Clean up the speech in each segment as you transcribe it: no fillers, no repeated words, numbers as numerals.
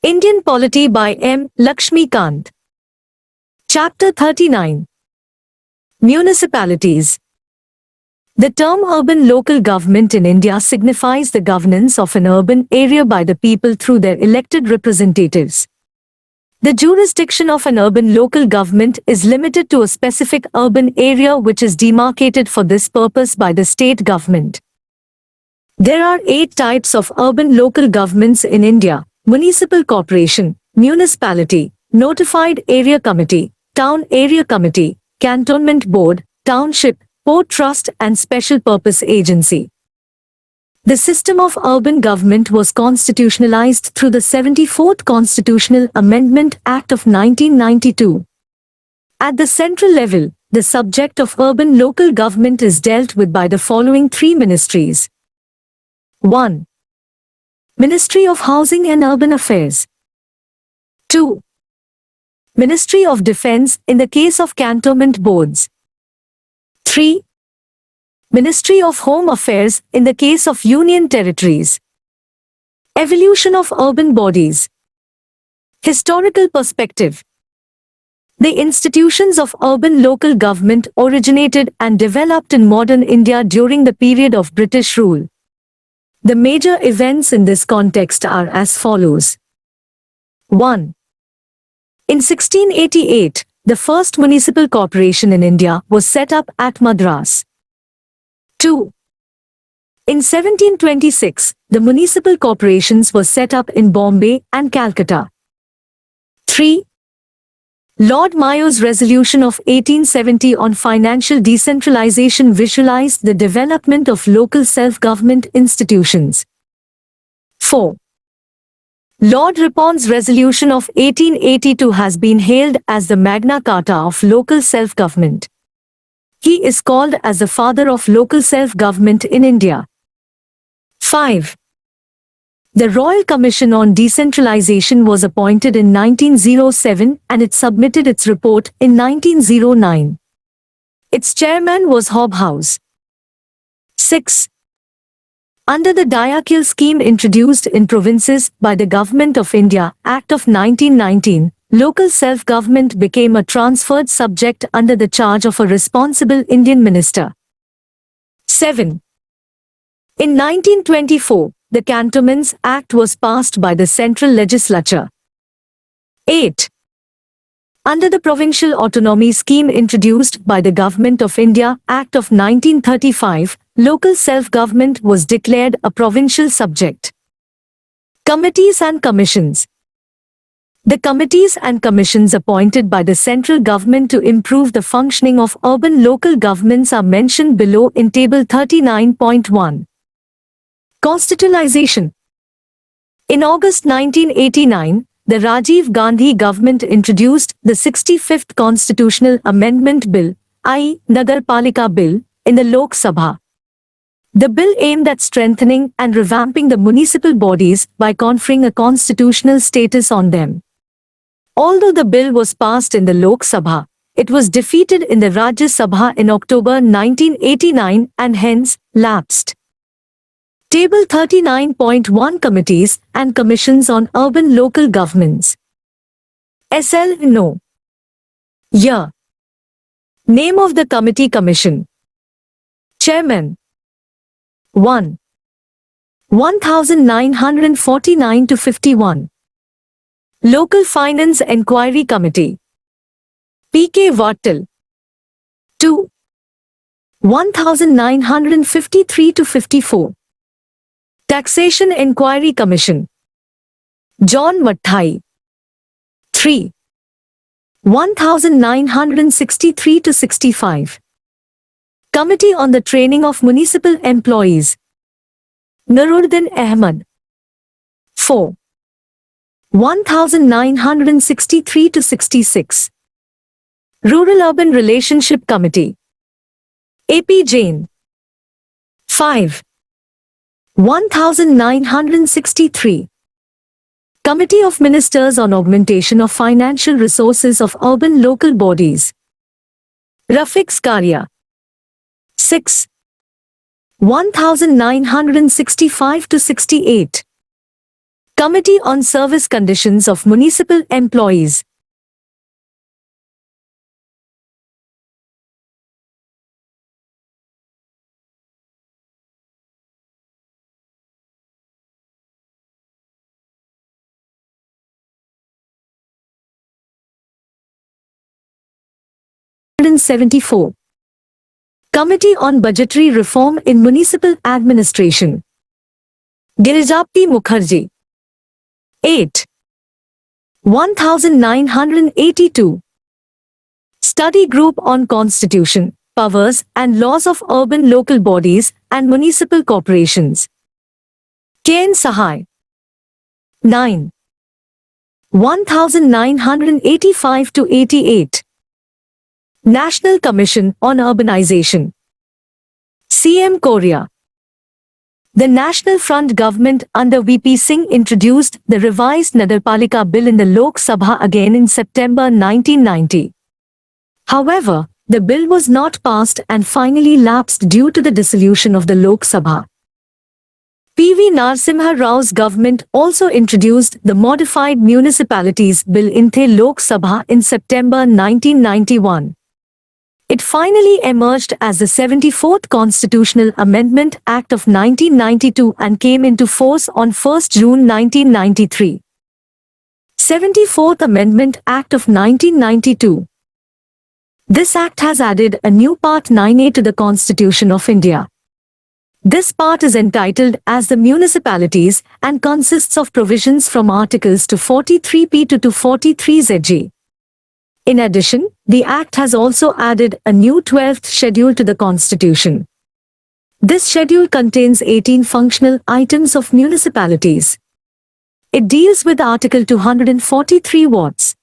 Indian Polity by M. LAXMIKANT. Chapter 39. Municipalities. The term urban local government in India signifies the governance of an urban area by the people through their elected representatives. The jurisdiction of an urban local government is limited to a specific urban area which is demarcated for this purpose by the state government. There are 8 types of urban local governments in India: municipal corporation, municipality, notified area committee, town area committee, cantonment board, township, port trust and special purpose agency. The system of urban government was constitutionalized through the 74th Constitutional Amendment Act of 1992. At the central level, the subject of urban local government is dealt with by the following 3 ministries. 1. Ministry of Housing and Urban Affairs. 2. Ministry of Defence in the case of cantonment boards. 3. Ministry of Home Affairs in the case of union territories. Evolution of urban bodies. Historical perspective. The institutions of urban local government originated and developed in modern India during the period of British rule. The major events in this context are as follows. 1. In 1688, the first municipal corporation in India was set up at Madras. 2. In 1726, the municipal corporations were set up in Bombay and Calcutta. 3. Lord Mayo's resolution of 1870 on financial decentralization visualized the development of local self-government institutions. 4. Lord Ripon's resolution of 1882 has been hailed as the Magna Carta of local self-government. He is called as the father of local self-government in India. 5. The Royal Commission on Decentralization was appointed in 1907 and it submitted its report in 1909. Its chairman was Hobhouse. 6. Under the Diakil scheme introduced in provinces by the Government of India, Act of 1919, local self-government became a transferred subject under the charge of a responsible Indian minister. 7. In 1924, the Cantonments Act was passed by the Central Legislature. 8. Under the Provincial Autonomy Scheme introduced by the Government of India, Act of 1935, local self-government was declared a provincial subject. Committees and Commissions. The committees and commissions appointed by the central government to improve the functioning of urban local governments are mentioned below in Table 39.1. Constitutionalization. In August 1989, the Rajiv Gandhi government introduced the 65th Constitutional Amendment Bill, i.e. Nagarpalika Bill, in the Lok Sabha. The bill aimed at strengthening and revamping the municipal bodies by conferring a constitutional status on them. Although the bill was passed in the Lok Sabha, it was defeated in the Rajya Sabha in October 1989 and hence lapsed. Table 39.1 Committees and Commissions on Urban Local Governments. SL No. Year. Name of the Committee Commission. Chairman. 1. 1949 to 51. Local Finance Enquiry Committee. P.K. Vattal. 2. 1953 to 54. Taxation Enquiry Commission. John Matthai. 3. 1963 to 65. Committee on the Training of Municipal Employees. Nuruddin Ahmad. 4. 1963 to 66. Rural-Urban Relationship Committee. A.P. Jain. 5. 1963. Committee of Ministers on Augmentation of Financial Resources of Urban Local Bodies. Rafiq Skaria. 6. 1965 to 68. Committee on Service Conditions of Municipal Employees. (174) Committee on Budgetary Reform in Municipal Administration. Girijapati Mukherjee. 8. 1982. Study Group on Constitution, Powers and Laws of Urban Local Bodies and Municipal Corporations. K.N. Sahai. 9. 1985 to 88. National Commission on Urbanization. C.M. Korea. The National Front government under V.P. Singh introduced the revised Nagarpalika Bill in the Lok Sabha again in September 1990. However, the bill was not passed and finally lapsed due to the dissolution of the Lok Sabha. P.V. Narasimha Rao's government also introduced the Modified Municipalities Bill in the Lok Sabha in September 1991. It finally emerged as the 74th Constitutional Amendment Act of 1992 and came into force on 1 June 1993. 74th Amendment Act of 1992. This act has added a new Part 9A to the Constitution of India. This part is entitled as the Municipalities and consists of provisions from Articles 243p to 243zg. In addition, the Act has also added a new 12th schedule to the Constitution. This schedule contains 18 functional items of municipalities. It deals with Article 243 wards.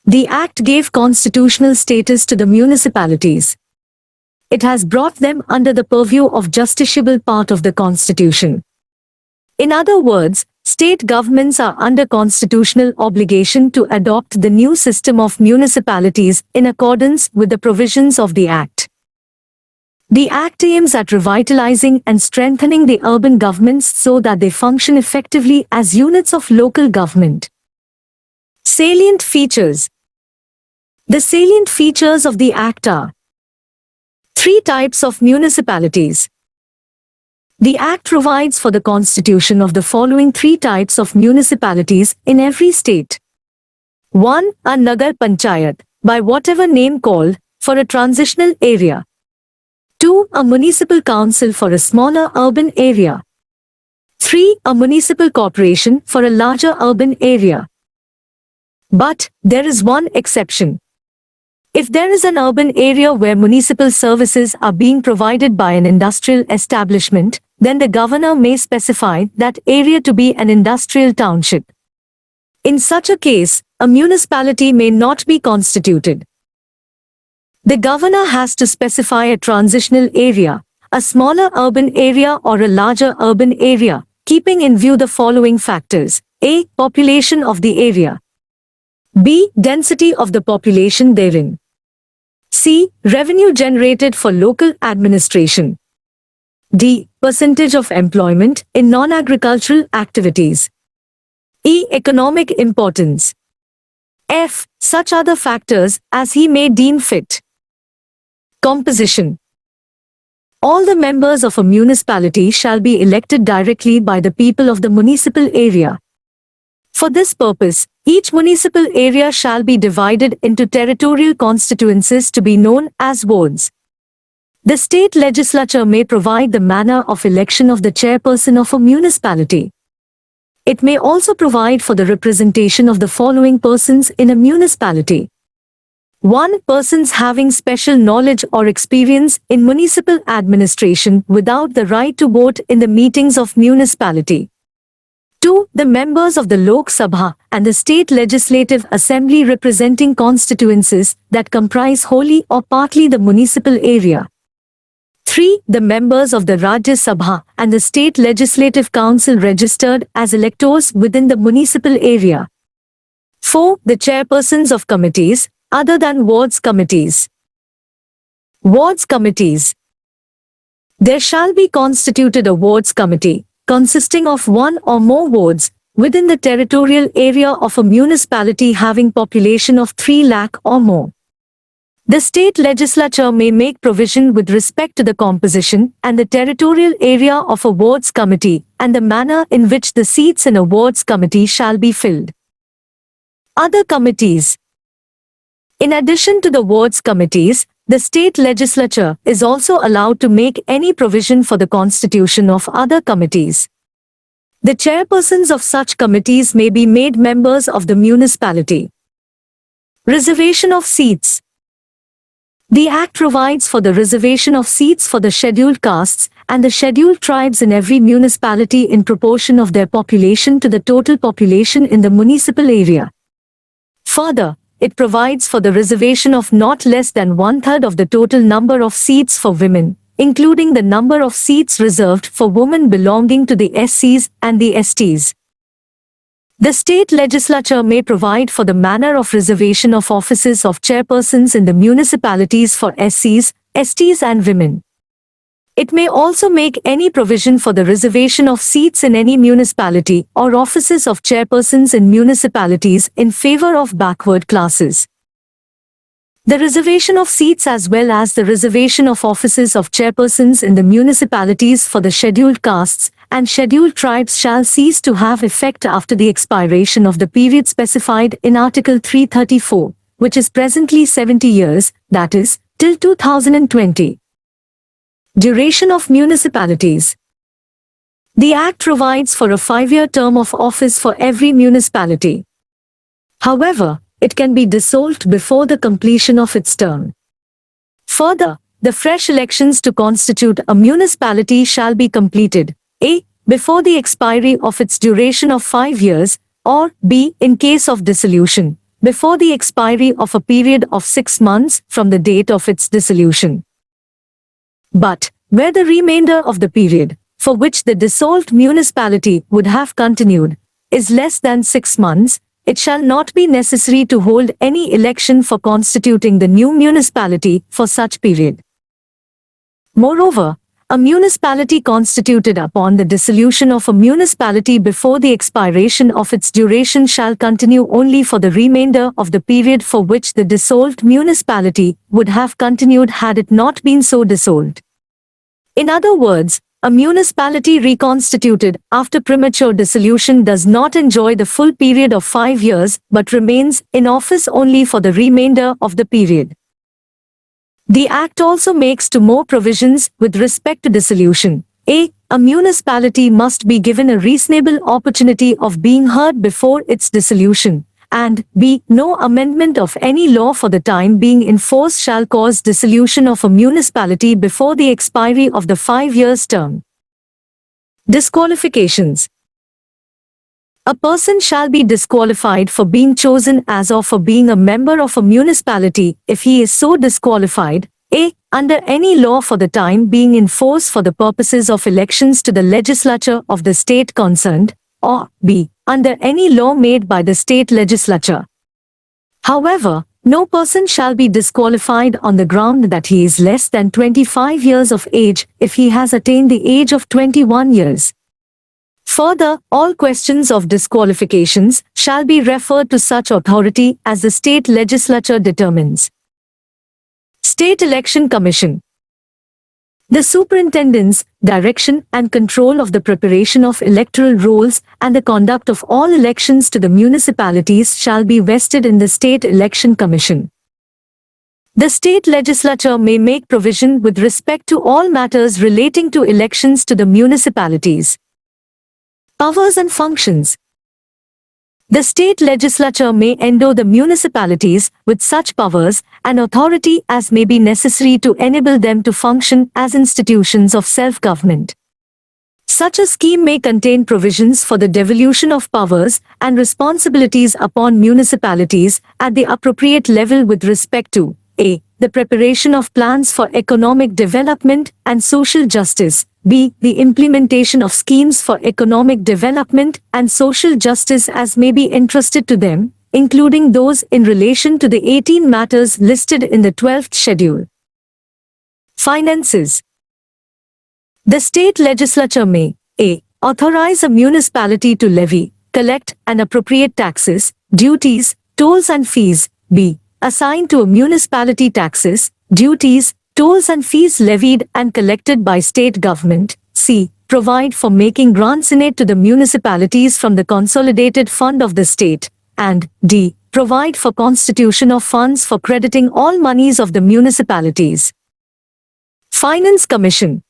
The Act gave constitutional status to the municipalities. It has brought them under the purview of justiciable part of the Constitution. In other words, state governments are under constitutional obligation to adopt the new system of municipalities in accordance with the provisions of the Act. The Act aims at revitalizing and strengthening the urban governments so that they function effectively as units of local government. Salient features. The salient features of the Act are: 3 types of municipalities. The Act provides for the constitution of the following 3 types of municipalities in every state. 1. A Nagar Panchayat, by whatever name called, for a transitional area. 2. A municipal council for a smaller urban area. 3. A municipal corporation for a larger urban area. But there is one exception. If there is an urban area where municipal services are being provided by an industrial establishment, then the governor may specify that area to be an industrial township. In such a case, a municipality may not be constituted. The governor has to specify a transitional area, a smaller urban area or a larger urban area, keeping in view the following factors: A. Population of the area. B. Density of the population therein. C. Revenue generated for local administration. D. Percentage of employment in non-agricultural activities. E. Economic importance. F. Such other factors as he may deem fit. Composition. All the members of a municipality shall be elected directly by the people of the municipal area. For this purpose, each municipal area shall be divided into territorial constituencies to be known as wards. The state legislature may provide the manner of election of the chairperson of a municipality. It may also provide for the representation of the following persons in a municipality. 1. Persons having special knowledge or experience in municipal administration without the right to vote in the meetings of municipality. 2. The members of the Lok Sabha and the State Legislative Assembly representing constituencies that comprise wholly or partly the municipal area. 3. The members of the Rajya Sabha and the State Legislative Council registered as electors within the municipal area. 4. The chairpersons of committees, other than wards committees. Wards committees. There shall be constituted a wards committee, consisting of one or more wards, within the territorial area of a municipality having population of 3 lakh or more. The state legislature may make provision with respect to the composition and the territorial area of a wards committee and the manner in which the seats in a wards committee shall be filled. Other committees. In addition to the wards committees, the state legislature is also allowed to make any provision for the constitution of other committees. The chairpersons of such committees may be made members of the municipality. Reservation of seats. The Act provides for the reservation of seats for the scheduled castes and the scheduled tribes in every municipality in proportion of their population to the total population in the municipal area. Further, it provides for the reservation of not less than 1/3 of the total number of seats for women, including the number of seats reserved for women belonging to the SCs and the STs. The state legislature may provide for the manner of reservation of offices of chairpersons in the municipalities for SCs, STs and women. It may also make any provision for the reservation of seats in any municipality or offices of chairpersons in municipalities in favor of backward classes. The reservation of seats as well as the reservation of offices of chairpersons in the municipalities for the scheduled castes and scheduled tribes shall cease to have effect after the expiration of the period specified in Article 334, which is presently 70 years, that is, till 2020. Duration of municipalities. The Act provides for a 5-year term of office for every municipality. However, it can be dissolved before the completion of its term. Further, the fresh elections to constitute a municipality shall be completed, A. before the expiry of its duration of 5 years, or B. in case of dissolution, before the expiry of a period of 6 months from the date of its dissolution. But, where the remainder of the period, for which the dissolved municipality would have continued, is less than 6 months, it shall not be necessary to hold any election for constituting the new municipality for such period. Moreover, a municipality constituted upon the dissolution of a municipality before the expiration of its duration shall continue only for the remainder of the period for which the dissolved municipality would have continued had it not been so dissolved. In other words, a municipality reconstituted after premature dissolution does not enjoy the full period of 5 years but remains in office only for the remainder of the period. The Act also makes two more provisions with respect to dissolution. A. A municipality must be given a reasonable opportunity of being heard before its dissolution, and B. No amendment of any law for the time being in force shall cause dissolution of a municipality before the expiry of the 5 years term. Disqualifications. A person shall be disqualified for being chosen as or for being a member of a municipality if he is so disqualified, A. under any law for the time being in force for the purposes of elections to the legislature of the state concerned, or B. under any law made by the state legislature. However, no person shall be disqualified on the ground that he is less than 25 years of age if he has attained the age of 21 years. Further, all questions of disqualifications shall be referred to such authority as the state legislature determines. State Election Commission. The superintendence, direction and control of the preparation of electoral rolls and the conduct of all elections to the municipalities shall be vested in the State Election Commission. The state legislature may make provision with respect to all matters relating to elections to the municipalities. Powers and functions. The state legislature may endow the municipalities with such powers and authority as may be necessary to enable them to function as institutions of self-government. Such a scheme may contain provisions for the devolution of powers and responsibilities upon municipalities at the appropriate level with respect to A. the preparation of plans for economic development and social justice, B. the implementation of schemes for economic development and social justice as may be entrusted to them, including those in relation to the 18 matters listed in the 12th schedule. Finances. The state legislature may A. Authorize a municipality to levy, collect, and appropriate taxes, duties, tolls and fees. B. Assign to a municipality taxes, duties, tolls and fees levied and collected by state government. C. Provide for making grants in aid to the municipalities from the consolidated fund of the state. And D. Provide for constitution of funds for crediting all monies of the municipalities. Finance Commission.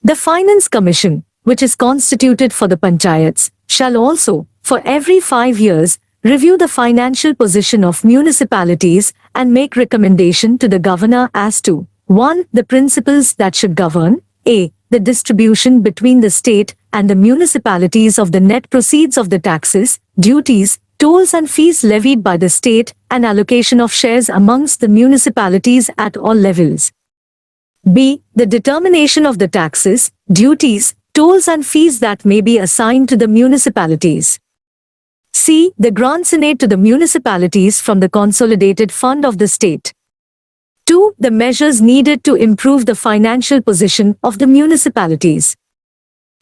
The Finance Commission, which is constituted for the panchayats, shall also, for every 5 years, review the financial position of municipalities and make recommendation to the governor as to 1. The principles that should govern a. The distribution between the state and the municipalities of the net proceeds of the taxes, duties, tolls and fees levied by the state and allocation of shares amongst the municipalities at all levels. B. The determination of the taxes, duties, tolls and fees that may be assigned to the municipalities. C. The grants in aid to the municipalities from the consolidated fund of the state. 2. The measures needed to improve the financial position of the municipalities.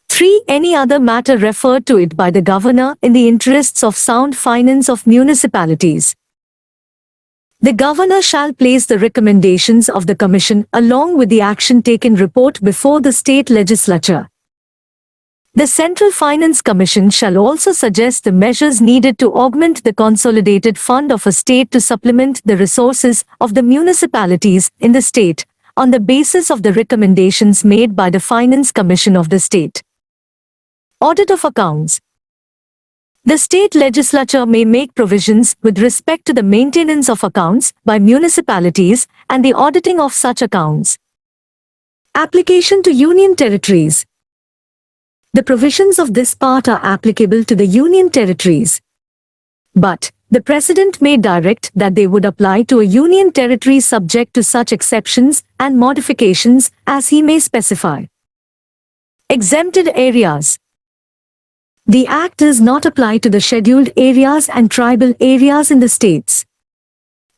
3. Any other matter referred to it by the governor in the interests of sound finance of municipalities. The governor shall place the recommendations of the commission along with the action taken report before the state legislature. The Central Finance Commission shall also suggest the measures needed to augment the consolidated fund of a state to supplement the resources of the municipalities in the state, on the basis of the recommendations made by the Finance Commission of the state. Audit of accounts. The state legislature may make provisions with respect to the maintenance of accounts by municipalities and the auditing of such accounts. Application to Union Territories. The provisions of this part are applicable to the Union Territories. But the President may direct that they would apply to a Union Territory subject to such exceptions and modifications as he may specify. Exempted areas. The Act does not apply to the scheduled areas and tribal areas in the states.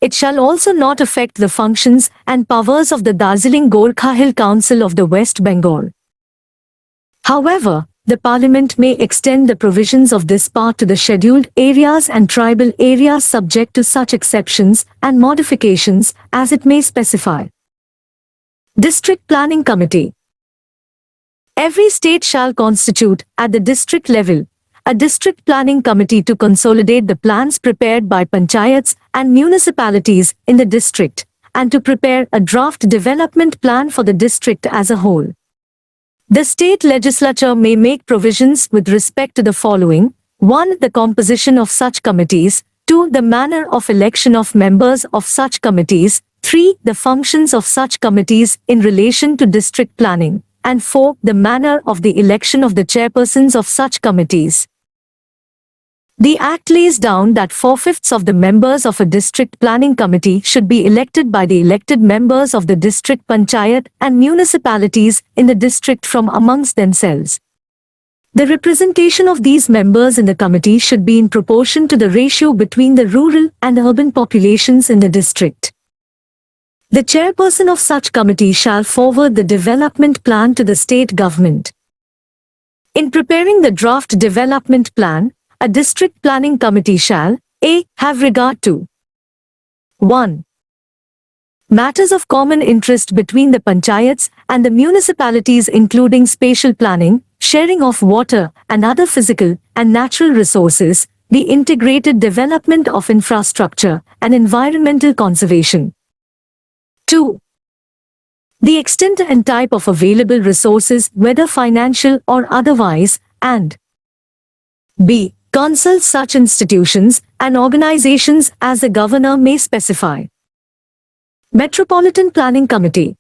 It shall also not affect the functions and powers of the Darjeeling Gorkha Hill Council of the West Bengal. However, the Parliament may extend the provisions of this part to the scheduled areas and tribal areas subject to such exceptions and modifications as it may specify. District Planning Committee. Every state shall constitute, at the district level, a district planning committee to consolidate the plans prepared by panchayats and municipalities in the district, and to prepare a draft development plan for the district as a whole. The state legislature may make provisions with respect to the following: 1. The composition of such committees. 2. The manner of election of members of such committees. 3. The functions of such committees in relation to district planning. And 4. The manner of the election of the chairpersons of such committees. The Act lays down that 4/5 of the members of a district planning committee should be elected by the elected members of the district panchayat and municipalities in the district from amongst themselves. The representation of these members in the committee should be in proportion to the ratio between the rural and urban populations in the district. The chairperson of such committee shall forward the development plan to the state government. In preparing the draft development plan, a district planning committee shall a. Have regard to 1. Matters of common interest between the panchayats and the municipalities including spatial planning, sharing of water and other physical and natural resources, the integrated development of infrastructure and environmental conservation. 2. The extent and type of available resources whether financial or otherwise, and b. Consult such institutions and organizations as the governor may specify. Metropolitan Planning Committee.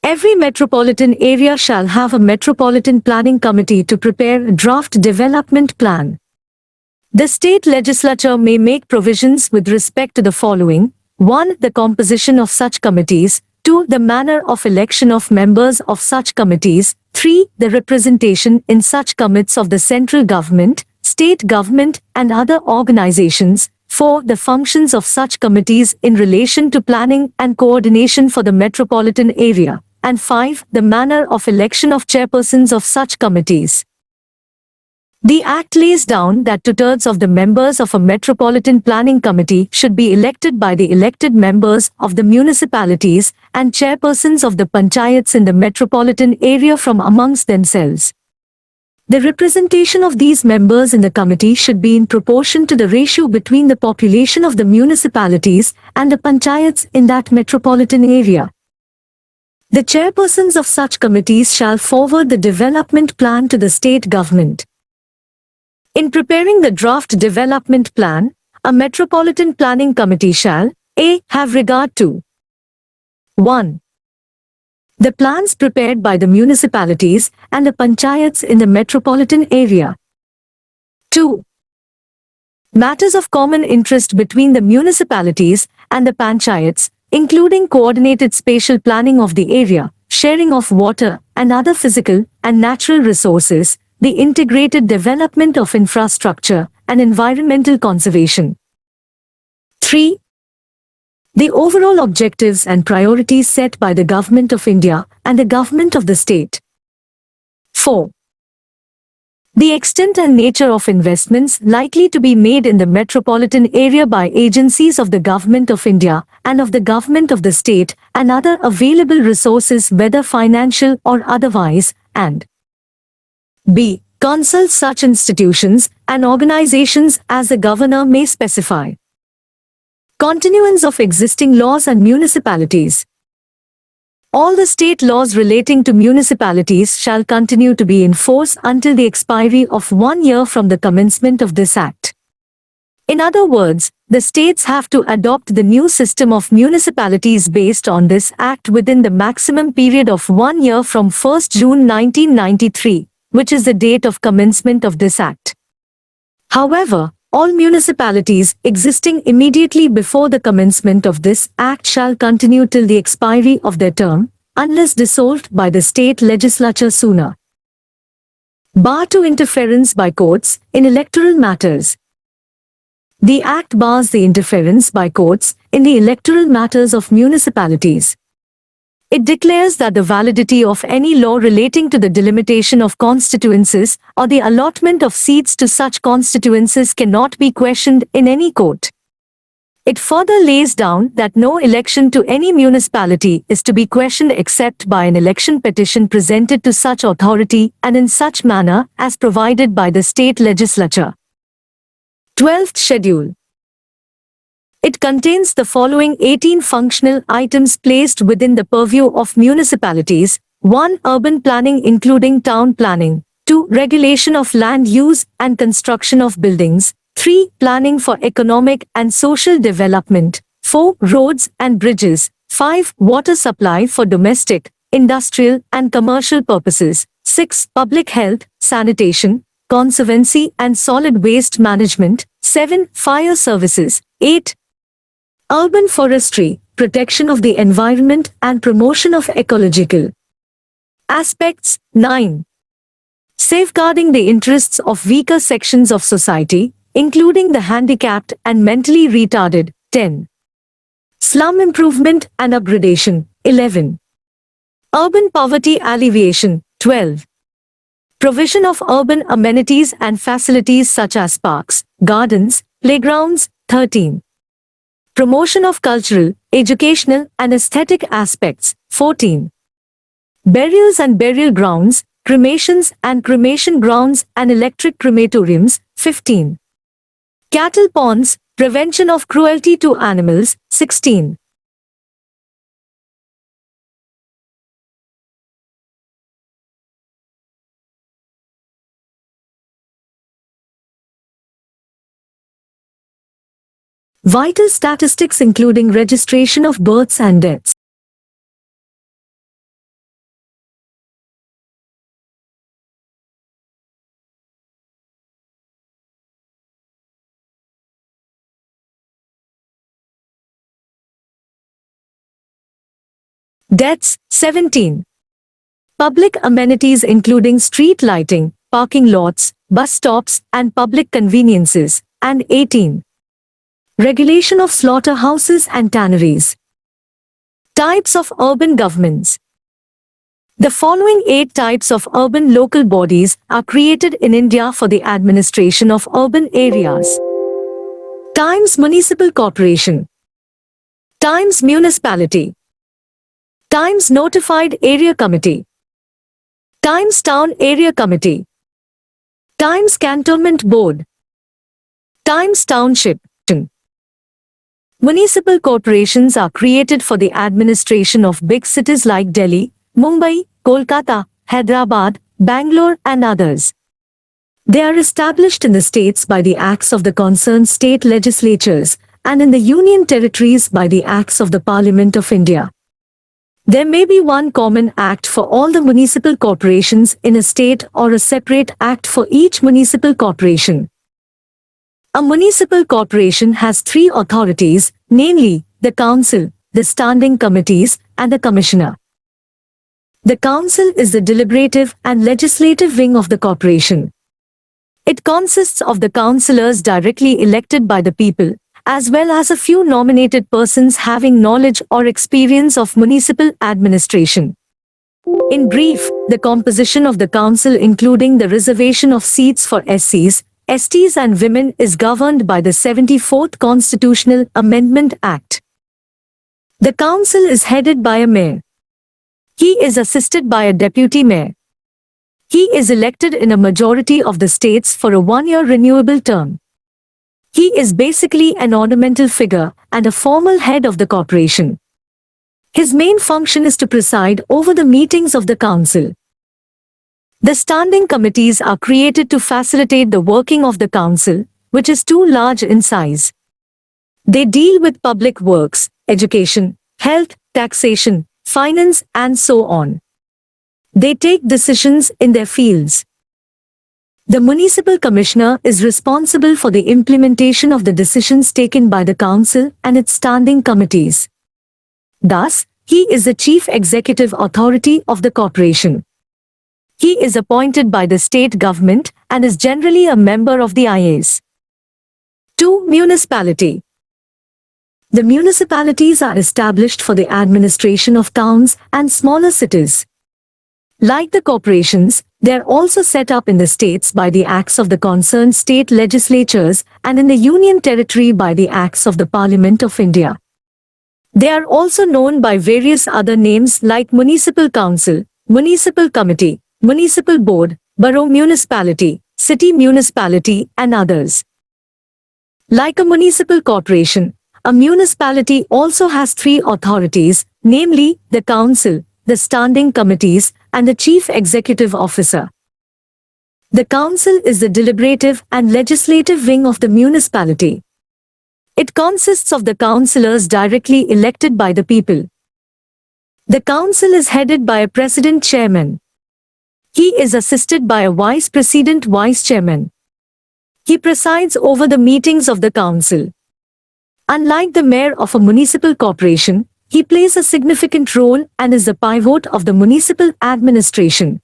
Every metropolitan area shall have a Metropolitan Planning Committee to prepare a draft development plan. The state legislature may make provisions with respect to the following: 1. The composition of such committees. 2. The manner of election of members of such committees. 3. The representation in such committees of the central government, state government and other organizations. 4. The functions of such committees in relation to planning and coordination for the metropolitan area. and 5. The manner of election of chairpersons of such committees. The Act lays down that 2/3 of the members of a Metropolitan Planning Committee should be elected by the elected members of the municipalities and chairpersons of the panchayats in the metropolitan area from amongst themselves. The representation of these members in the committee should be in proportion to the ratio between the population of the municipalities and the panchayats in that metropolitan area. The chairpersons of such committees shall forward the development plan to the state government. In preparing the draft development plan, a Metropolitan Planning Committee shall a. have regard to 1. The plans prepared by the municipalities and the panchayats in the metropolitan area. 2. Matters of common interest between the municipalities and the panchayats, including coordinated spatial planning of the area, sharing of water and other physical and natural resources, the integrated development of infrastructure and environmental conservation. 3. The overall objectives and priorities set by the Government of India and the Government of the state. 4. The extent and nature of investments likely to be made in the metropolitan area by agencies of the Government of India and of the Government of the state and other available resources whether financial or otherwise, and b. Consult such institutions and organizations as the Governor may specify. Continuance of existing laws and municipalities. All the state laws relating to municipalities shall continue to be in force until the expiry of 1 year from the commencement of this Act. In other words, the states have to adopt the new system of municipalities based on this Act within the maximum period of 1 year from 1st June 1993. Which is the date of commencement of this Act. However, all municipalities existing immediately before the commencement of this Act shall continue till the expiry of their term, unless dissolved by the state legislature sooner. Bar to interference by courts in electoral matters. The Act bars the interference by courts in the electoral matters of municipalities. It declares that the validity of any law relating to the delimitation of constituencies or the allotment of seats to such constituencies cannot be questioned in any court. It further lays down that no election to any municipality is to be questioned except by an election petition presented to such authority and in such manner as provided by the state legislature. 12th Schedule. It contains the following 18 functional items placed within the purview of municipalities. 1. Urban planning including town planning. 2. Regulation of land use and construction of buildings. 3. Planning for economic and social development. 4. Roads and bridges. 5. Water supply for domestic, industrial and commercial purposes. 6. Public health, sanitation, conservancy and solid waste management. 7. Fire services. 8. Urban forestry, protection of the environment and promotion of ecological aspects. 9. Safeguarding the interests of weaker sections of society, including the handicapped and mentally retarded. 10. Slum improvement and upgradation. 11. Urban poverty alleviation. 12. Provision of urban amenities and facilities such as parks, gardens, playgrounds. 13. Promotion of cultural, educational and aesthetic aspects. 14. Burials and burial grounds, cremations and cremation grounds and electric crematoriums. 15. Cattle ponds, prevention of cruelty to animals. 16. Vital statistics including registration of births and deaths. Deaths. 17. Public amenities including street lighting, parking lots, bus stops and public conveniences. And 18. Regulation of slaughterhouses and tanneries. Types of urban governments. The following 8 types of urban local bodies are created in India for the administration of urban areas. Times Municipal Corporation. Times Municipality. Times Notified Area Committee. Times Town Area Committee. Times Cantonment Board. Times Township. Municipal corporations are created for the administration of big cities like Delhi, Mumbai, Kolkata, Hyderabad, Bangalore and others. They are established in the states by the acts of the concerned state legislatures and in the union territories by the acts of the Parliament of India. There may be one common act for all the municipal corporations in a state or a separate act for each municipal corporation. A municipal corporation has 3 authorities, namely, the council, the standing committees, and the commissioner. The council is the deliberative and legislative wing of the corporation. It consists of the councillors directly elected by the people, as well as a few nominated persons having knowledge or experience of municipal administration. In brief, the composition of the council including the reservation of seats for SCs, STs and women is governed by the 74th Constitutional Amendment Act. The council is headed by a mayor. He is assisted by a deputy mayor. He is elected in a majority of the states for a 1-year renewable term. He is basically an ornamental figure and a formal head of the corporation. His main function is to preside over the meetings of the council. The standing committees are created to facilitate the working of the council, which is too large in size. They deal with public works, education, health, taxation, finance, and so on. They take decisions in their fields. The municipal commissioner is responsible for the implementation of the decisions taken by the council and its standing committees. Thus, he is the chief executive authority of the corporation. He is appointed by the state government and is generally a member of the IAS. 2. Municipality. The municipalities are established for the administration of towns and smaller cities. Like the corporations, they are also set up in the states by the acts of the concerned state legislatures and in the union territory by the acts of the Parliament of India. They are also known by various other names like municipal council, municipal committee, municipal board, borough municipality, city municipality, and others. Like a municipal corporation, a municipality also has 3 authorities, namely the council, the standing committees, and the chief executive officer. The council is the deliberative and legislative wing of the municipality. It consists of the councillors directly elected by the people. The council is headed by a president chairman. He is assisted by a vice president vice chairman. He presides over the meetings of the council. Unlike the mayor of a municipal corporation, he plays a significant role and is the pivot of the municipal administration.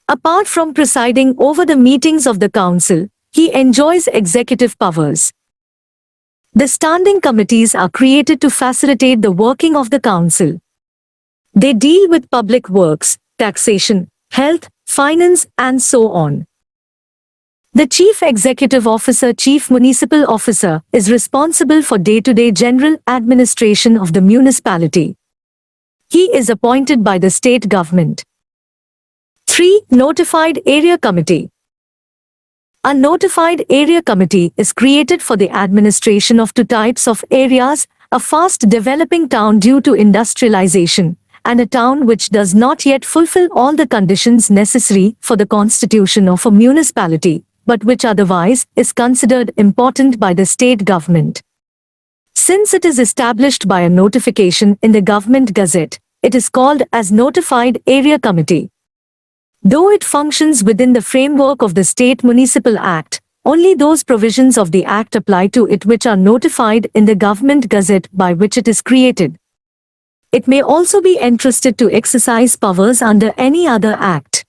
Apart from presiding over the meetings of the council, he enjoys executive powers. The standing committees are created to facilitate the working of the council. They deal with public works, taxation, health, finance, and so on. The Chief Executive Officer, Chief Municipal Officer, is responsible for day-to-day general administration of the municipality. He is appointed by the state government. 3. Notified Area Committee. A notified area committee is created for the administration of 2 types of areas, a fast-developing town due to industrialization, and a town which does not yet fulfill all the conditions necessary for the constitution of a municipality, but which otherwise is considered important by the state government. Since it is established by a notification in the Government Gazette, it is called as Notified Area Committee. Though it functions within the framework of the State Municipal Act, only those provisions of the Act apply to it which are notified in the Government Gazette by which it is created. It may also be entrusted to exercise powers under any other act.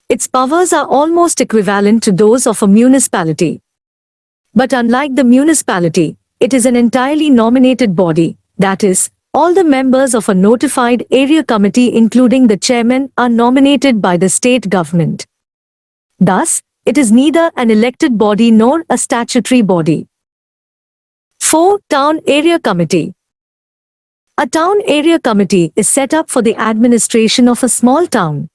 Its powers are almost equivalent to those of a municipality. But unlike the municipality, it is an entirely nominated body, that is, All the members of a notified area committee, including the chairman, are nominated by the state government. Thus, it is neither an elected body nor a statutory body. 4. Town Area Committee. A town area committee is set up for the administration of a small town.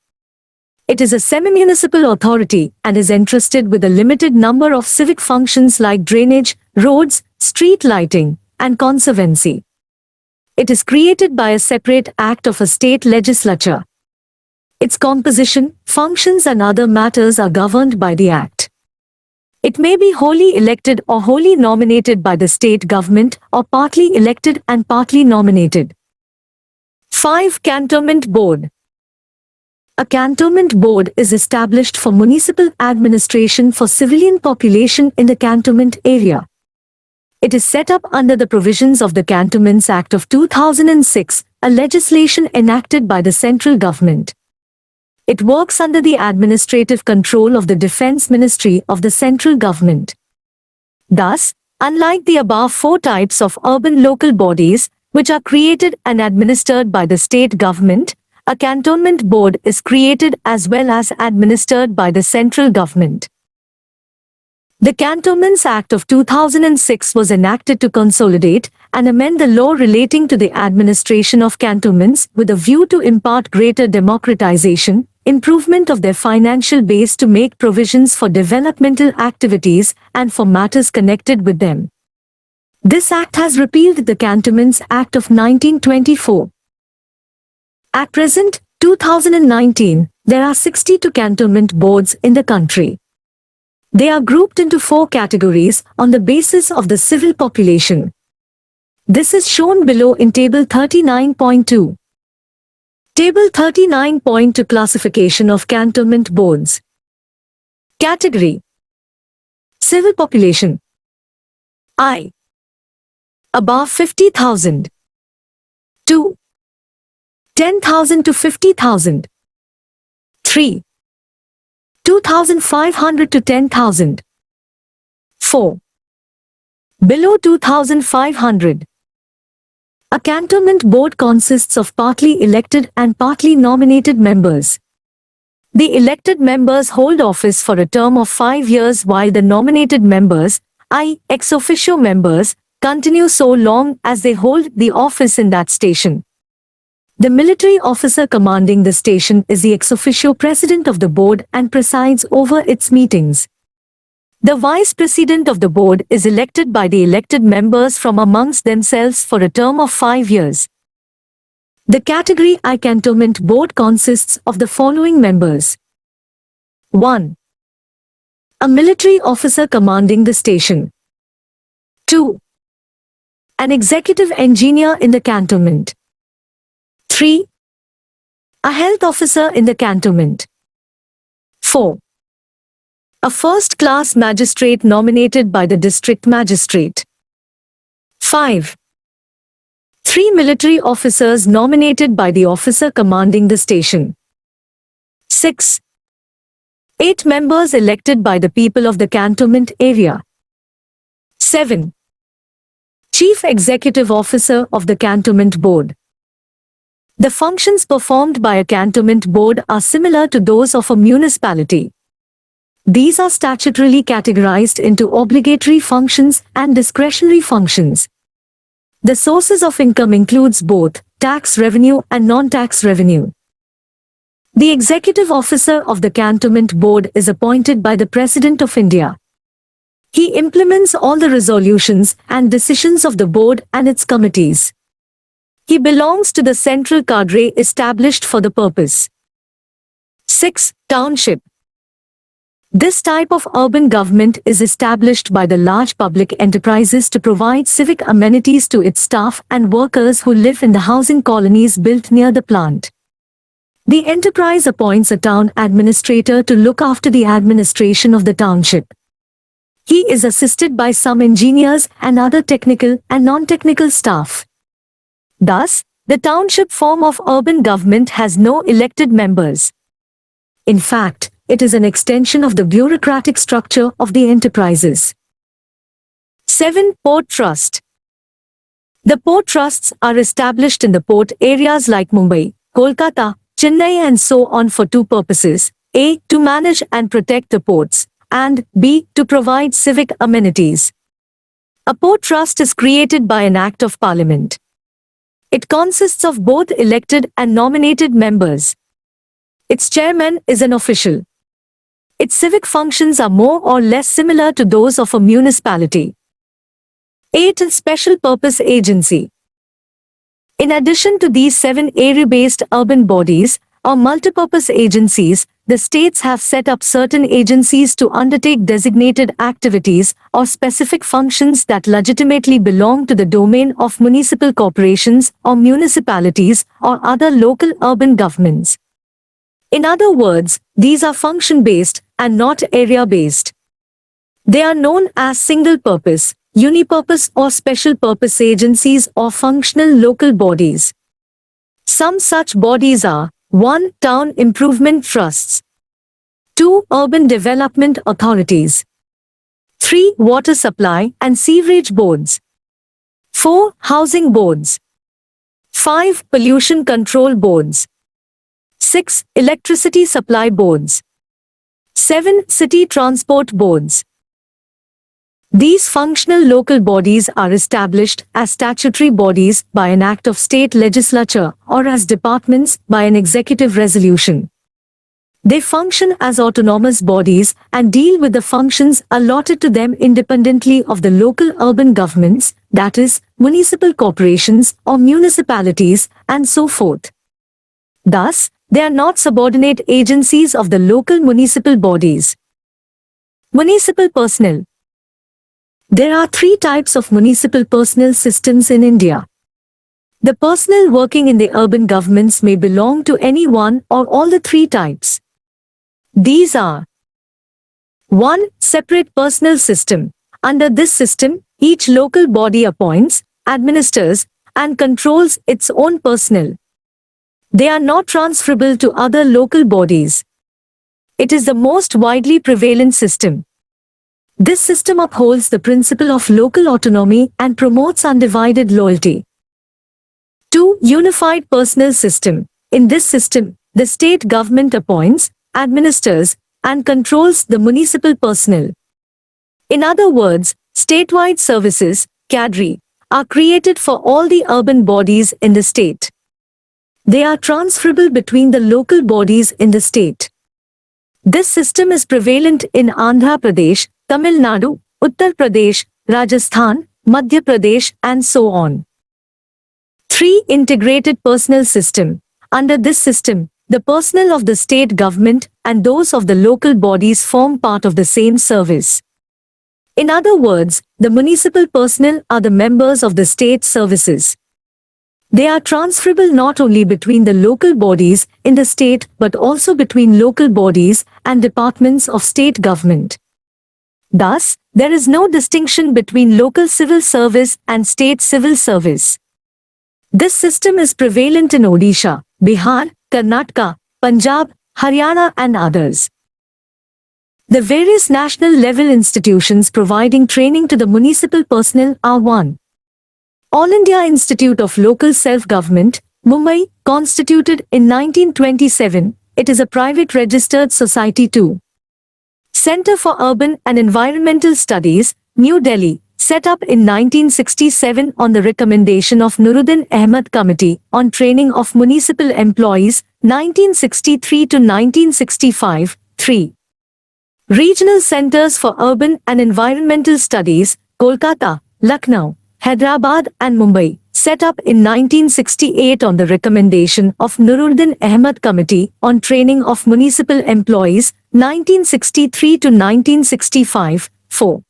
It is a semi-municipal authority and is entrusted with a limited number of civic functions like drainage, roads, street lighting, and conservancy. It is created by a separate act of a state legislature. Its composition, functions and other matters are governed by the act. It may be wholly elected or wholly nominated by the state government or partly elected and partly nominated. 5. Cantonment Board. A cantonment board is established for municipal administration for civilian population in the cantonment area. It is set up under the provisions of the Cantonments Act of 2006, a legislation enacted by the central government. It works under the administrative control of the Defense Ministry of the central government. Thus, unlike the above 4 types of urban local bodies, which are created and administered by the state government, a cantonment board is created as well as administered by the central government. The Cantonments Act of 2006 was enacted to consolidate and amend the law relating to the administration of cantonments with a view to impart greater democratization, improvement of their financial base to make provisions for developmental activities and for matters connected with them. This act has repealed the Cantonments Act of 1924. At present, 2019, there are 62 cantonment boards in the country. They are grouped into 4 categories on the basis of the civil population. This is shown below in Table 39.2. Table 39.2 Classification of Cantonment Boards. Category: Civil population. I. Above 50,000. 2. 10,000 to 50,000. 3. 2,500 to 10,000. 4. Below 2,500. A cantonment board consists of partly elected and partly nominated members. The elected members hold office for a term of 5 years while the nominated members, i.e. ex officio members, continue so long as they hold the office in that station. The military officer commanding the station is the ex officio president of the board and presides over its meetings. The vice president of the board is elected by the elected members from amongst themselves for a term of 5 years. The category I cantonment board consists of the following members. 1. A military officer commanding the station. 2. An executive engineer in the cantonment. 3. A health officer in the cantonment. 4. A first-class magistrate nominated by the district magistrate. 5. 3 military officers nominated by the officer commanding the station. 6. 8 members elected by the people of the cantonment area. 7. Chief Executive Officer of the Cantonment Board. The functions performed by a cantonment board are similar to those of a municipality. These are statutorily categorized into obligatory functions and discretionary functions. The sources of income includes both tax revenue and non-tax revenue. The executive officer of the cantonment board is appointed by the President of India. He implements all the resolutions and decisions of the board and its committees. He belongs to the central cadre established for the purpose. 6. Township. This type of urban government is established by the large public enterprises to provide civic amenities to its staff and workers who live in the housing colonies built near the plant. The enterprise appoints a town administrator to look after the administration of the township. He is assisted by some engineers and other technical and non-technical staff. Thus, the township form of urban government has no elected members. In fact, it is an extension of the bureaucratic structure of the enterprises. 7. Port Trust. The port trusts are established in the port areas like Mumbai, Kolkata, Chennai and so on for two purposes: A. To manage and protect the ports, and B. To provide civic amenities. A port trust is created by an Act of Parliament. It consists of both elected and nominated members. Its chairman is an official. Its civic functions are more or less similar to those of a municipality. 8. Special Purpose Agency. In addition to these 7 area-based urban bodies, or multipurpose agencies, the states have set up certain agencies to undertake designated activities or specific functions that legitimately belong to the domain of municipal corporations or municipalities or other local urban governments. In other words, these are function-based and not area-based. They are known as single-purpose, unipurpose or special-purpose agencies or functional local bodies. Some such bodies are: 1. Town Improvement Trusts. 2. Urban Development Authorities. 3. Water Supply and Sewerage Boards. 4. Housing Boards. 5. Pollution Control Boards. 6. Electricity Supply Boards. 7. City Transport Boards. These functional local bodies are established as statutory bodies by an act of state legislature or as departments by an executive resolution. They function as autonomous bodies and deal with the functions allotted to them independently of the local urban governments, that is, municipal corporations or municipalities, and so forth. Thus, they are not subordinate agencies of the local municipal bodies. Municipal personnel. There are 3 types of municipal personnel systems in India. The personnel working in the urban governments may belong to any one or all the 3 types. These are: 1. Separate personnel system. Under this system, each local body appoints, administers, and controls its own personnel. They are not transferable to other local bodies. It is the most widely prevalent system. This system upholds the principle of local autonomy and promotes undivided loyalty. 2. Unified personnel system. In this system, the state government appoints, administers, and controls the municipal personnel. In other words, statewide services, cadre, are created for all the urban bodies in the state. They are transferable between the local bodies in the state. This system is prevalent in Andhra Pradesh, Tamil Nadu, Uttar Pradesh, Rajasthan, Madhya Pradesh, and so on. 3. Integrated personnel system. Under this system, the personnel of the state government and those of the local bodies form part of the same service. In other words, the municipal personnel are the members of the state services. They are transferable not only between the local bodies in the state but also between local bodies and departments of state government. Thus, there is no distinction between local civil service and state civil service. This system is prevalent in Odisha, Bihar, Karnataka, Punjab, Haryana and others. The various national level institutions providing training to the municipal personnel are: 1. All India Institute of Local Self-Government, Mumbai, constituted in 1927, it is a private registered society. 2. Center for Urban and Environmental Studies, New Delhi, set up in 1967 on the recommendation of Nuruddin Ahmed Committee on Training of Municipal Employees, 1963 to 1965. 3. Regional Centers for Urban and Environmental Studies, Kolkata, Lucknow, Hyderabad and Mumbai, set up in 1968 on the recommendation of Nuruddin Ahmed Committee on Training of Municipal Employees, 1963 to 1965. 4.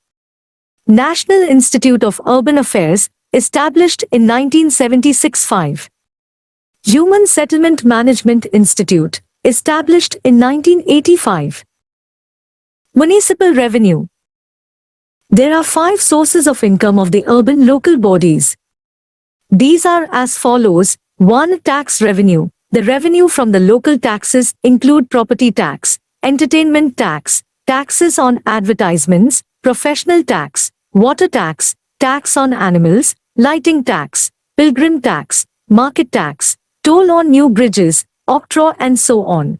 National Institute of Urban Affairs, established in 1976. 5. Human Settlement Management Institute, established in 1985. Municipal revenue. There are 5 sources of income of the urban local bodies. These are as follows: 1. Tax revenue. The revenue from the local taxes include property tax, entertainment tax, taxes on advertisements, professional tax, water tax, tax on animals, lighting tax, pilgrim tax, market tax, toll on new bridges, octroi and so on.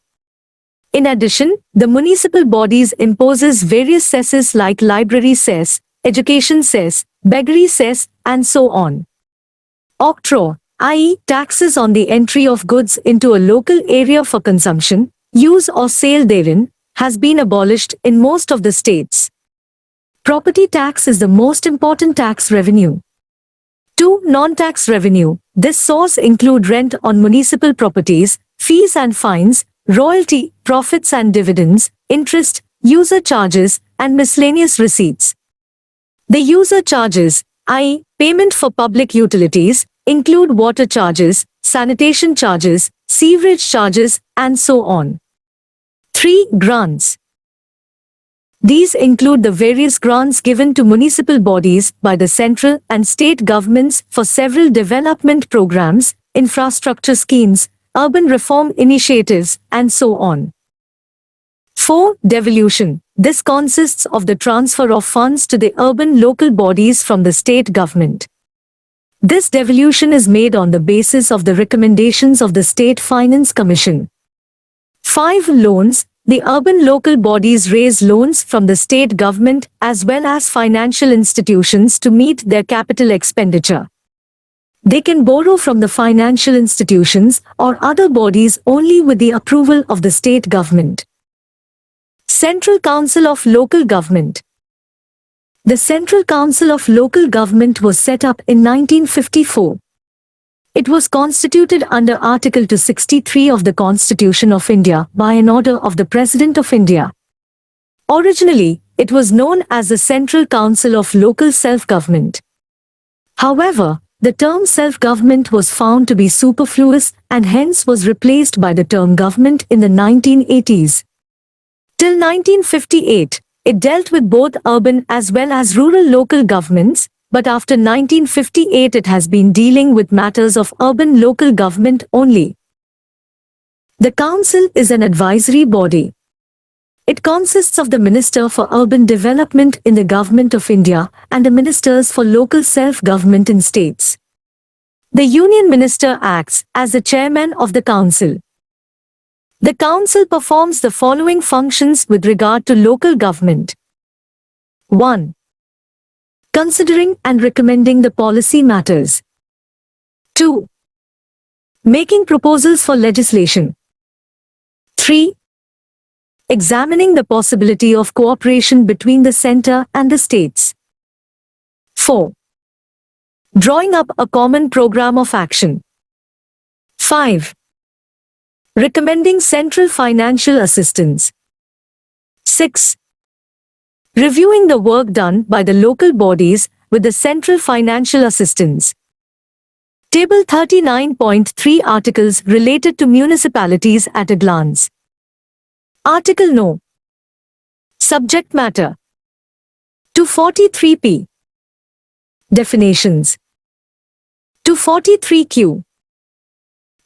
In addition, the municipal bodies imposes various cesses like library cess, education cess, beggary cess, and so on. Octroi, i.e., taxes on the entry of goods into a local area for consumption, use or sale therein, has been abolished in most of the states. Property tax is the most important tax revenue. 2. Non-tax revenue. This source include rent on municipal properties, fees and fines, royalty, profits and dividends, interest, user charges, and miscellaneous receipts. The user charges, i.e., payment for public utilities, include water charges, sanitation charges, sewerage charges, and so on. 3. Grants. These include the various grants given to municipal bodies by the central and state governments for several development programs, infrastructure schemes, urban reform initiatives, and so on. 4. Devolution. This consists of the transfer of funds to the urban local bodies from the state government. This devolution is made on the basis of the recommendations of the State Finance Commission. 5. Loans. The urban local bodies raise loans from the state government as well as financial institutions to meet their capital expenditure. They can borrow from the financial institutions or other bodies only with the approval of the state government. Central Council of Local Government. The Central Council of Local Government was set up in 1954. It was constituted under Article 263 of the Constitution of India by an order of the President of India. Originally, it was known as the Central Council of Local Self-Government. However, the term self-government was found to be superfluous and hence was replaced by the term government in the 1980s. Till 1958, it dealt with both urban as well as rural local governments, but after 1958 it has been dealing with matters of urban local government only. The Council is an advisory body. It consists of the Minister for Urban Development in the Government of India and the Ministers for Local Self-Government in states. The Union Minister acts as the Chairman of the Council. The Council performs the following functions with regard to local government. 1. Considering and recommending the policy matters. 2. Making proposals for legislation. 3. Examining the possibility of cooperation between the centre and the states. 4. Drawing up a common program of action. 5. Recommending central financial assistance. 6. Reviewing the work done by the local bodies with the central financial assistance. Table 39.3 Articles related to municipalities at a glance. Article No. Subject Matter 243p. Definitions. 243q.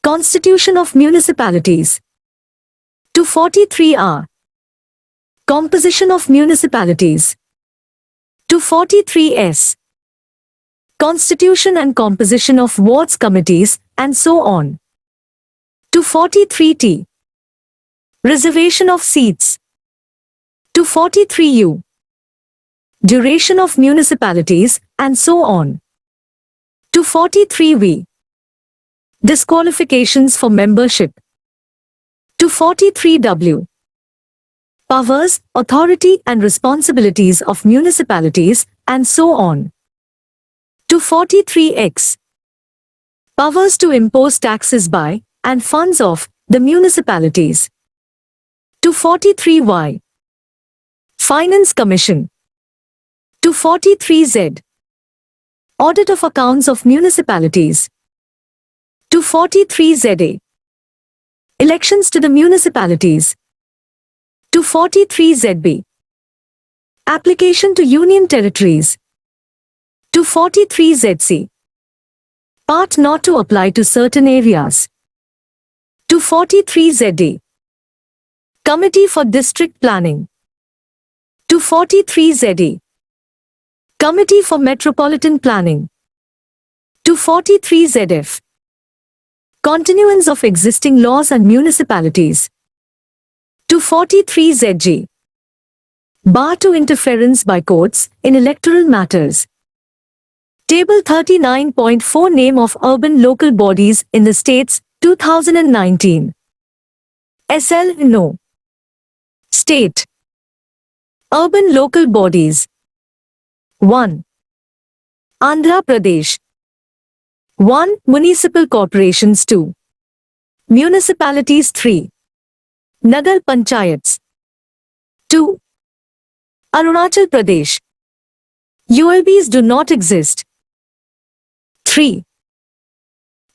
Constitution of Municipalities. 243r. Composition of Municipalities. 243s. Constitution and composition of wards committees, and so on. 243t. Reservation of seats. 243u. Duration of municipalities, and so on. 243v. Disqualifications for membership. 243w. Powers, authority and responsibilities of municipalities, and so on. 243x. Powers to impose taxes by, and funds of, the municipalities. 243y. Finance Commission. 243z. Audit of accounts of municipalities. 243za. Elections to the municipalities. 243zb. Application to union territories. 243zc. Part not to apply to certain areas. 243za. Committee for District Planning. 243za. Committee for Metropolitan Planning. 243 ZF. Continuance of existing laws and municipalities. 243 ZG. Bar to interference by courts in electoral matters. Table 39.4 Name of urban local bodies in the states, 2019. SL No. State. Urban local bodies. 1. Andhra Pradesh. 1. Municipal corporations. 2. Municipalities. 3. Nagar Panchayats. 2. Arunachal Pradesh. ULBs do not exist. 3.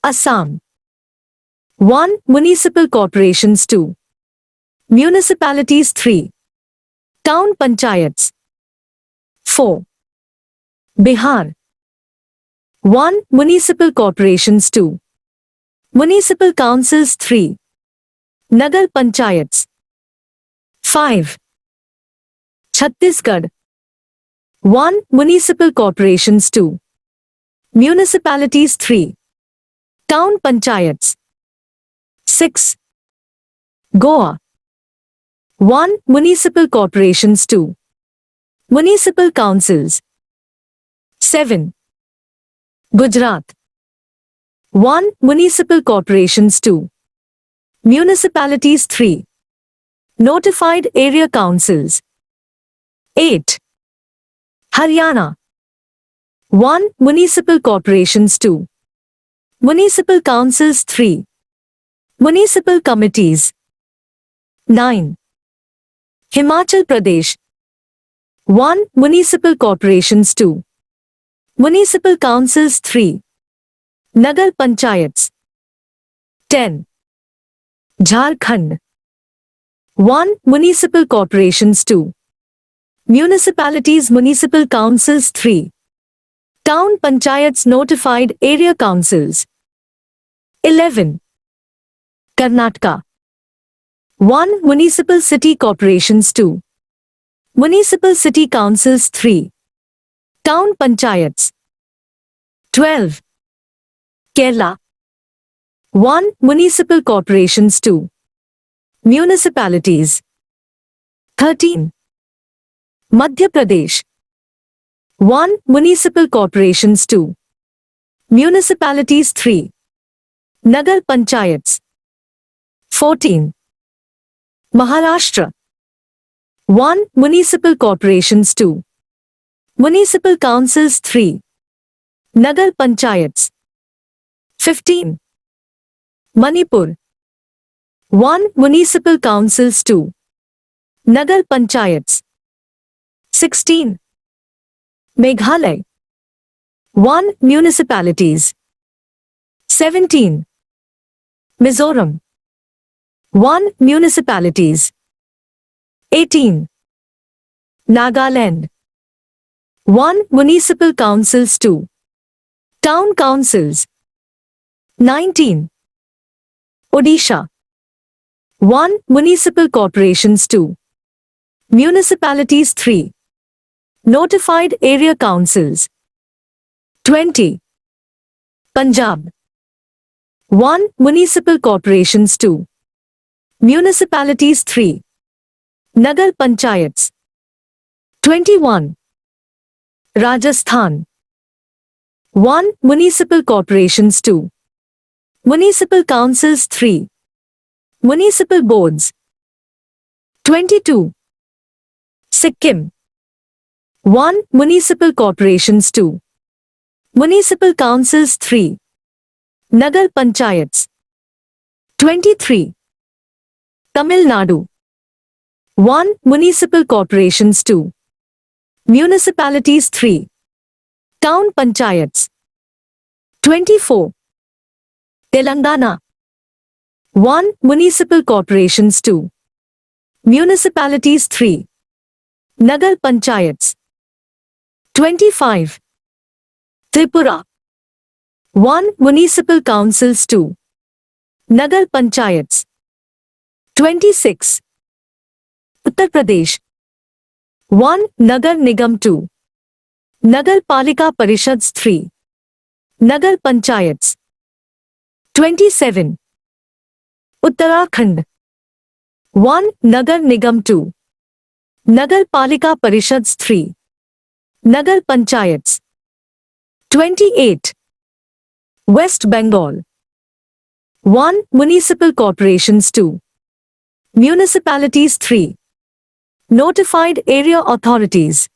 Assam. 1. Municipal corporations. 2. Municipalities. 3. Town Panchayats. 4. Bihar. 1. Municipal corporations. 2. Municipal councils. 3. Nagar Panchayats. 5. Chhattisgarh. 1. Municipal corporations. 2. Municipalities. 3. Town Panchayats. 6. Goa. 1. Municipal corporations. 2. Municipal councils. 7. Gujarat. 1. Municipal corporations. 2. Municipalities. 3. Notified area councils. 8. Haryana. 1. Municipal corporations. 2. Municipal councils. 3. Municipal committees. 9. Himachal Pradesh. 1. Municipal corporations. 2. Municipal councils. 3. Nagar Panchayats. 10. Jharkhand. 1. Municipal corporations. 2. Municipalities. Municipal councils. 3. Town Panchayats. Notified area councils. 11. Karnataka. 1. Municipal city corporations. 2. Municipal city councils. 3. Town Panchayats. 12. Kerala. 1. Municipal corporations. 2. Municipalities. 13. Madhya Pradesh. 1. Municipal corporations. 2. Municipalities. 3. Nagar Panchayats. 14. Maharashtra. 1. Municipal corporations. 2. Municipal councils. 3. Nagar Panchayats. 15. Manipur. 1. Municipal councils. 2. Nagar Panchayats. 16. Meghalaya. 1. Municipalities. 17. Mizoram. 1. Municipalities. 18. Nagaland. 1. Municipal councils. 2. Town councils. 19. Odisha. 1. Municipal corporations. 2. Municipalities. 3. Notified area councils. 20. Punjab. 1. Municipal corporations. 2. Municipalities. 3. Nagar Panchayats. 21. Rajasthan. 1. Municipal corporations. 2. Municipal councils. 3. Municipal boards. 22. Sikkim. 1. Municipal corporations. 2. Municipal councils. 3. Nagar Panchayats. 23. Tamil Nadu. 1. Municipal corporations. 2. Municipalities. 3. Town Panchayats. 24. Telangana. 1. Municipal corporations. 2. Municipalities. 3. Nagar Panchayats. 25. Tripura. 1. Municipal councils. 2. Nagar Panchayats. 26. Uttar Pradesh. 1. Nagar Nigam. 2. Nagar Palika Parishads. 3. Nagar Panchayats. 27. Uttarakhand. 1. Nagar Nigam 2. Nagar Palika Parishads 3. Nagar Panchayats. 28. West Bengal. 1. Municipal corporations 2. Municipalities 3. Notified area authorities.